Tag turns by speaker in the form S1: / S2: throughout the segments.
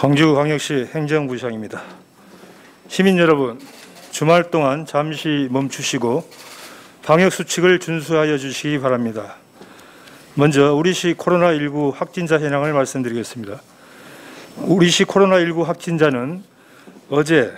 S1: 광주광역시 행정부시장입니다. 시민 여러분, 주말 동안 잠시 멈추시고 방역수칙을 준수하여 주시기 바랍니다. 먼저 우리시 코로나19 확진자 현황을 말씀드리겠습니다. 우리시 코로나19 확진자는 어제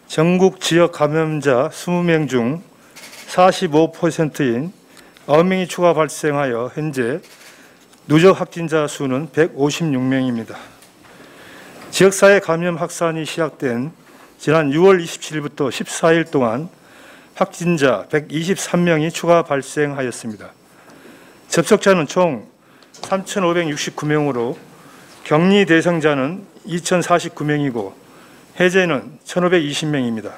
S1: 전국 지역 감염자 20명 중 45%인 9명이 추가 발생하여 현재 누적 확진자 수는 156명입니다. 지역사회 감염 확산이 시작된 지난 6월 27일부터 14일 동안 확진자 123명이 추가 발생하였습니다. 접촉자는 총 3,569명으로 격리 대상자는 2,049명이고 해제는 1,520명입니다.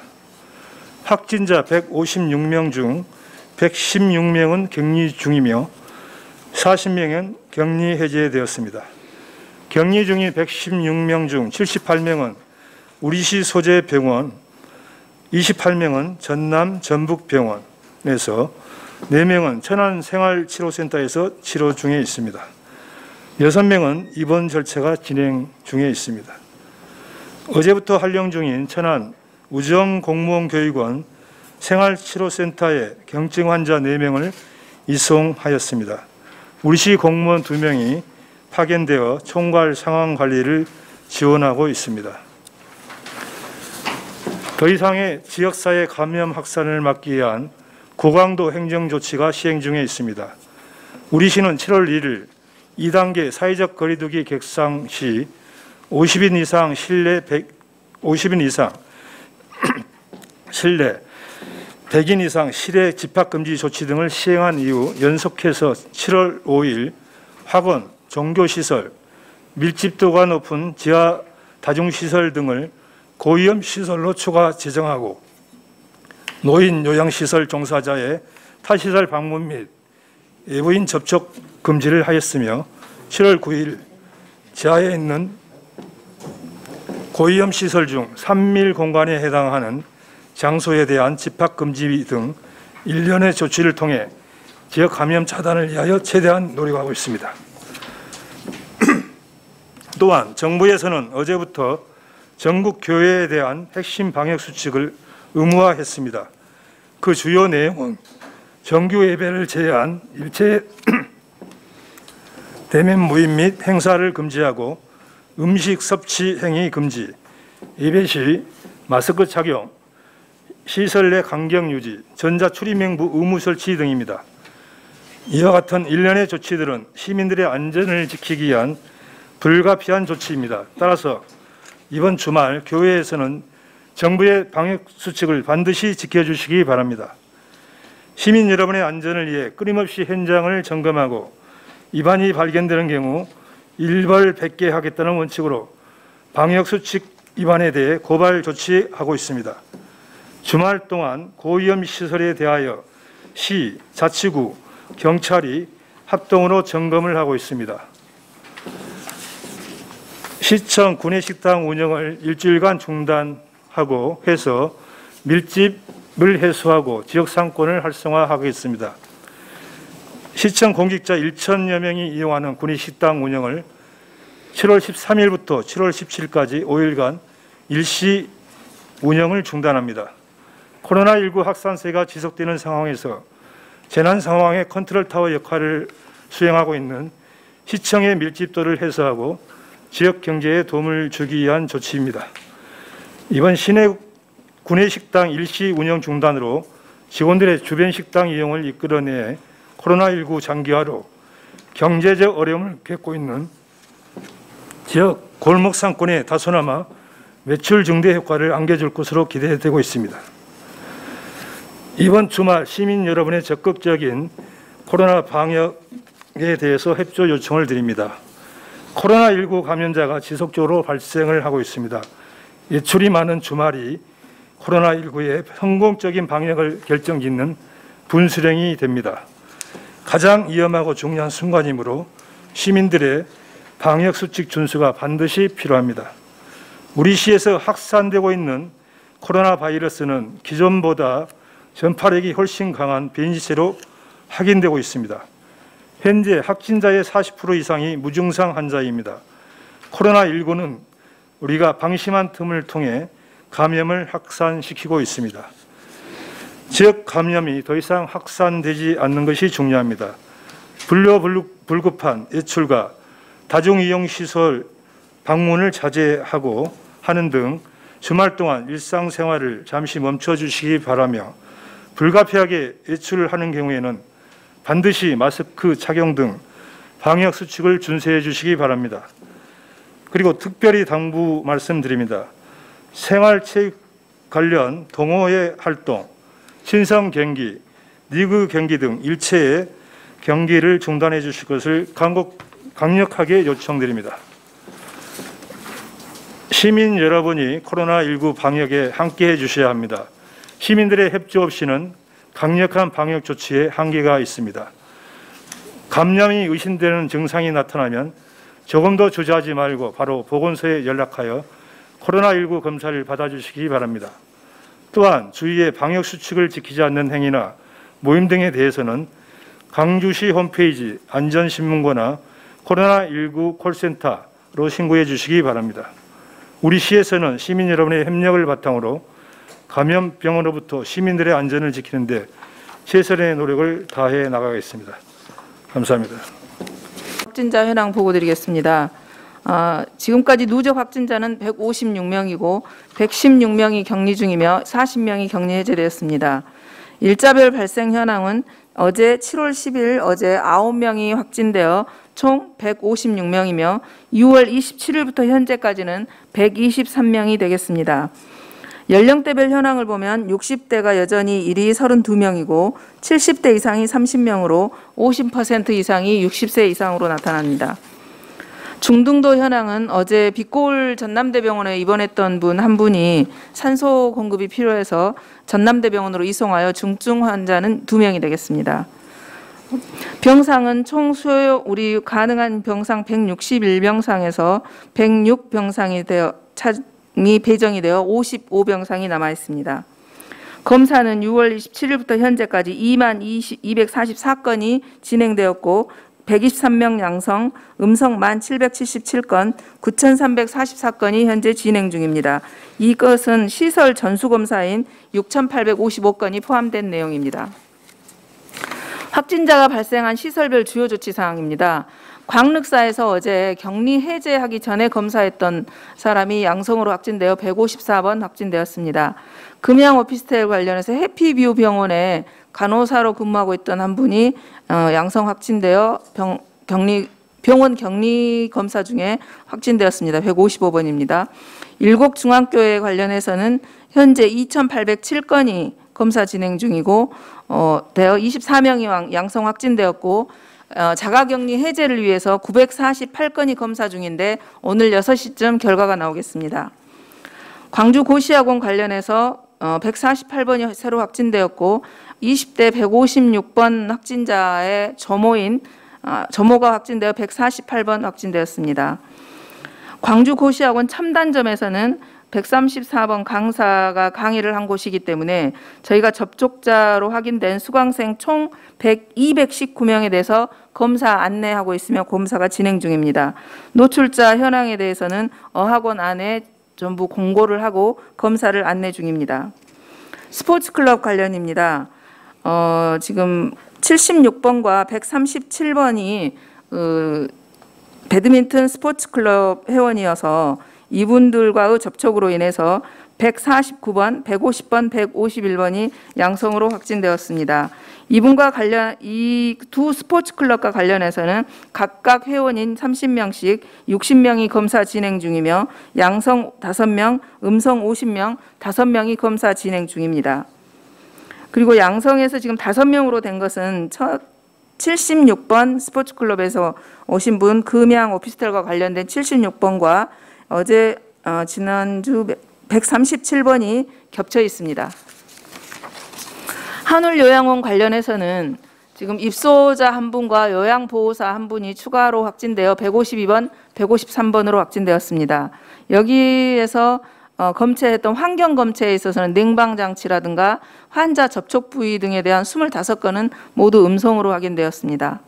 S1: 확진자 156명 중 116명은 격리 중이며 40명은 격리 해제되었습니다. 격리 중인 116명 중 78명은 우리시 소재 병원, 28명은 전남 전북병원에서 4명은 천안생활치료센터에서 치료 중에 있습니다. 6명은 입원 절차가 진행 중에 있습니다. 어제부터 활용 중인 천안 우정공무원교육원 생활치료센터에 경증 환자 4명을 이송하였습니다. 우리시 공무원 2명이 파견되어 총괄 상황 관리를 지원하고 있습니다. 더 이상의 지역사회 감염 확산을 막기 위한 고강도 행정조치가 시행 중에 있습니다. 우리시는 7월 1일 2단계 사회적 거리두기 격상 시 50인 이상 실내 100인 이상 실외 집합금지 조치 등을 시행한 이후 연속해서 7월 5일 학원, 종교시설, 밀집도가 높은 지하 다중시설 등을 고위험 시설로 추가 지정하고 노인 요양시설 종사자의 타시설 방문 및 외부인 접촉 금지를 하였으며 7월 9일 지하에 있는 고위험 시설 중 3밀 공간에 해당하는 장소에 대한 집합금지 등 일련의 조치를 통해 지역 감염 차단을 위하여 최대한 노력하고 있습니다. 또한 정부에서는 어제부터 전국 교회에 대한 핵심 방역 수칙을 의무화했습니다. 그 주요 내용은 정규 예배를 제외한 일체 대면 모임 및 행사를 금지하고 음식 섭취 행위 금지, 예배 시 마스크 착용, 시설 내 간격 유지, 전자 출입명부 의무 설치 등입니다. 이와 같은 일련의 조치들은 시민들의 안전을 지키기 위한 불가피한 조치입니다. 따라서 이번 주말 교회에서는 정부의 방역 수칙을 반드시 지켜주시기 바랍니다. 시민 여러분의 안전을 위해 끊임없이 현장을 점검하고 위반이 발견되는 경우 일벌 100개 하겠다는 원칙으로 방역 수칙 위반에 대해 고발 조치하고 있습니다. 주말 동안 고위험 시설에 대하여 시, 자치구, 경찰이 합동으로 점검을 하고 있습니다. 시청 구내식당 운영을 일주일간 중단하고 해서 밀집을 해소하고 지역 상권을 활성화하겠습니다. 시청 공직자 1,000여 명이 이용하는 구내식당 운영을 7월 13일부터 7월 17일까지 5일간 일시 운영을 중단합니다. 코로나19 확산세가 지속되는 상황에서 재난 상황의 컨트롤타워 역할을 수행하고 있는 시청의 밀집도를 해소하고 지역 경제에 도움을 주기 위한 조치입니다. 이번 시내 구내식당 일시 운영 중단으로 직원들의 주변 식당 이용을 이끌어내 코로나19 장기화로 경제적 어려움을 겪고 있는 지역 골목 상권에 다소나마 매출 증대 효과를 안겨줄 것으로 기대되고 있습니다. 이번 주말 시민 여러분의 적극적인 코로나 방역에 대해서 협조 요청을 드립니다. 코로나19 감염자가 지속적으로 발생을 하고 있습니다. 예출이 많은 주말이 코로나19의 성공적인 방역을 결정짓는 분수령이 됩니다. 가장 위험하고 중요한 순간이므로 시민들의 방역수칙 준수가 반드시 필요합니다. 우리 시에서 확산되고 있는 코로나 바이러스는 기존보다 전파력이 훨씬 강한 변이세로 확인되고 있습니다. 현재 확진자의 40% 이상이 무증상 환자입니다. 코로나19는 우리가 방심한 틈을 통해 감염을 확산시키고 있습니다. 지역 감염이 더 이상 확산되지 않는 것이 중요합니다. 불급한 외출과 다중이용시설 방문을 자제하고 하는 등 주말 동안 일상생활을 잠시 멈춰주시기 바라며 불가피하게 외출을 하는 경우에는 반드시 마스크 착용 등 방역수칙을 준수해 주시기 바랍니다. 그리고 특별히 당부 말씀드립니다. 생활체육 관련 동호회 활동, 친선 경기, 리그 경기 등 일체의 경기를 중단해 주실 것을 강력하게 요청드립니다. 시민 여러분이 코로나19 방역에 함께해 주셔야 합니다. 시민들의 협조 없이는 강력한 방역 조치에 한계가 있습니다. 감염이 의심되는 증상이 나타나면 조금 더 주저하지 말고 바로 보건소에 연락하여 코로나19 검사를 받아주시기 바랍니다. 또한 주위의 방역 수칙을 지키지 않는 행위나 모임 등에 대해서는 광주시 홈페이지 안전신문고나 코로나19 콜센터로 신고해 주시기 바랍니다. 우리 시에서는 시민 여러분의 협력을 바탕으로 감염병으로부터 시민들의 안전을 지키는 데 최선의 노력을 다해 나가겠습니다. 감사합니다.
S2: 확진자 현황 보고 드리겠습니다. 지금까지 누적 확진자는 156명이고 116명이 격리 중이며 40명이 격리 해제되었습니다. 일자별 발생 현황은 어제 7월 10일 어제 9명이 확진되어 총 156명이며 6월 27일부터 현재까지는 123명이 되겠습니다. 연령대별 현황을 보면 60대가 여전히 1위 32명이고 70대 이상이 30명으로 50% 이상이 60세 이상으로 나타납니다. 중등도 현황은 어제 빛골 전남대병원에 입원했던 분 한 분이 산소 공급이 필요해서 전남대병원으로 이송하여 중증 환자는 2명이 되겠습니다. 병상은 총 소요 우리 가능한 병상 161병상에서 106병상이 배정이 되어 55병상이 남아 있습니다. 검사는 6월 27일부터 현재까지 22,244건이 진행되었고 123명 양성, 음성 1,777건, 9,344건이 현재 진행 중입니다. 이것은 시설 전수검사인 6,855건이 포함된 내용입니다. 확진자가 발생한 시설별 주요 조치 사항입니다. 광륵사에서 어제 격리 해제하기 전에 검사했던 사람이 양성으로 확진되어 154번 확진되었습니다. 금양 오피스텔 관련해서 해피뷰 병원에 간호사로 근무하고 있던 한 분이 양성 확진되어 병원 격리 검사 중에 확진되었습니다. 155번입니다. 일곡중앙교회 관련해서는 현재 2,807건이 검사 진행 중이고 되어 24명이 양성 확진되었고 자가격리 해제를 위해서 948건이 검사 중인데 오늘 6시쯤 결과가 나오겠습니다. 광주 고시학원 관련해서 148번이 새로 확진되었고 20대 156번 확진자의 점호가 확진되어 148번 확진되었습니다. 광주 고시학원 첨단점에서는 134번 강사가 강의를 한 곳이기 때문에 저희가 접촉자로 확인된 수강생 총 219명에 대해서 검사 안내하고 있으며 검사가 진행 중입니다. 노출자 현황에 대해서는 어학원 안에 전부 공고를 하고 검사를 안내 중입니다. 스포츠클럽 관련입니다. 지금 76번과 137번이 배드민턴 스포츠클럽 회원이어서 이분들과의 접촉으로 인해서 149번, 150번, 151번이 양성으로 확진되었습니다. 이분과 이 두 스포츠클럽과 관련해서는 각각 회원인 30명씩 60명이 검사 진행 중이며 양성 5명, 음성 50명, 5명이 검사 진행 중입니다. 그리고 양성에서 지금 5명으로 된 것은 76번 스포츠클럽에서 오신 분 금양 오피스텔과 관련된 76번과 어제 지난주 137번이 겹쳐 있습니다. 한울요양원 관련해서는 지금 입소자 한 분과 요양보호사 한 분이 추가로 확진되어 152번, 153번으로 확진되었습니다. 여기에서 검체했던 환경검체에 있어서는 냉방장치라든가 환자 접촉 부위 등에 대한 25건은 모두 음성으로 확인되었습니다.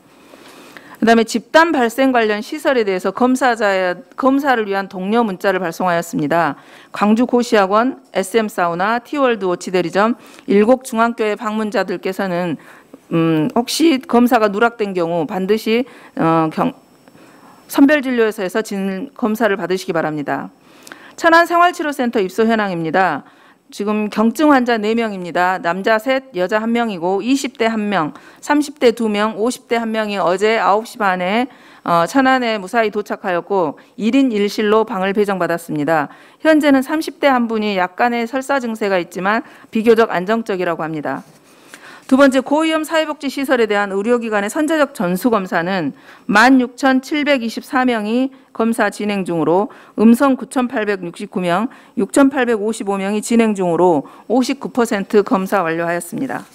S2: 그다음에 집단 발생 관련 시설에 대해서 검사를 위한 독려 문자를 발송하였습니다. 광주 고시학원, SM 사우나, 티월드 워치 대리점, 일곡 중앙교회 방문자들께서는 혹시 검사가 누락된 경우 반드시 선별진료소에서 검사를 받으시기 바랍니다. 천안 생활치료센터 입소 현황입니다. 지금 경증 환자 4명입니다. 남자 셋, 여자 1명이고 20대 1명, 30대 2명, 50대 1명이 어제 9시 반에 천안에 무사히 도착하였고 1인 1실로 방을 배정받았습니다. 현재는 30대 한 분이 약간의 설사 증세가 있지만 비교적 안정적이라고 합니다. 두 번째, 고위험 사회복지 시설에 대한 의료기관의 선제적 전수검사는 16,724명이 검사 진행 중으로 음성 9,869명, 6,855명이 진행 중으로 59% 검사 완료하였습니다.